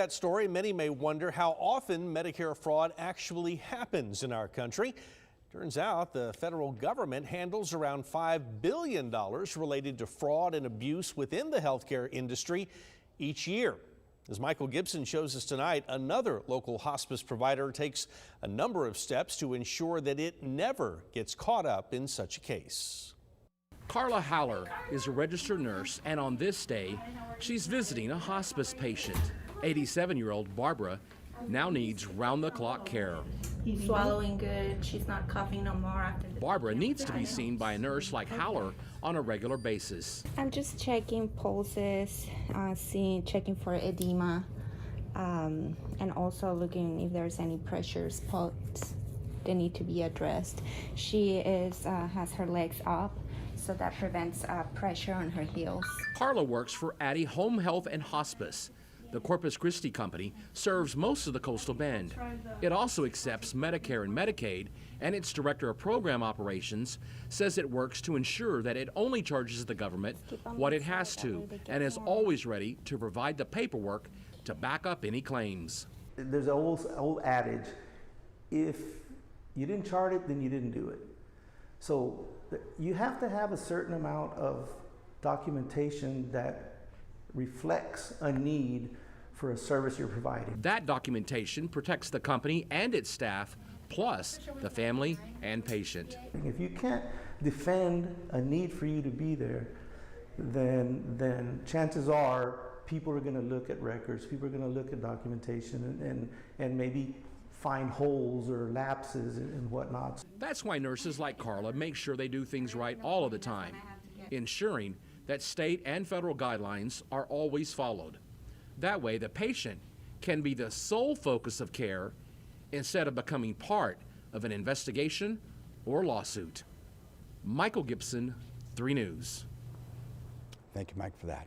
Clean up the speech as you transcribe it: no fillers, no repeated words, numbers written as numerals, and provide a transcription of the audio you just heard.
That story, many may wonder how often Medicare fraud actually happens in our country. Turns out the federal government handles around $5 billion related to fraud and abuse within the healthcare industry each year. As Michael Gibson shows us tonight, another local hospice provider takes a number of steps to ensure that it never gets caught up in such a case. Karla is a registered nurse, and on this day, she's visiting a hospice patient. 87-year-old Barbara now needs round-the-clock care. He's swallowing good. She's not coughing no more after the Barbara needs to be seen by a nurse like Haller on a regular basis. I'm just checking pulses, checking for edema, and also looking if there's any pressure spots that need to be addressed. She has her legs up, so that prevents pressure on her heels. Karla works for AADI Home Health and Hospice. The Corpus Christi company serves most of the coastal bend. It also accepts Medicare and Medicaid, and its director of program operations says it works to ensure that it only charges the government what it has to and is always ready to provide the paperwork to back up any claims. There's an old adage, if you didn't chart it, then you didn't do it. So you have to have a certain amount of documentation that reflects a need for a service you're providing. That documentation protects the company and its staff, plus the family and patient. If you can't defend a need for you to be there, then chances are people are going to look at records, people are going to look at documentation and maybe find holes or lapses and whatnot. That's why nurses like Karla make sure they do things right all of the time, ensuring that state and federal guidelines are always followed. That way, the patient can be the sole focus of care instead of becoming part of an investigation or lawsuit. Michael Gibson, 3 News. Thank you, Mike, for that.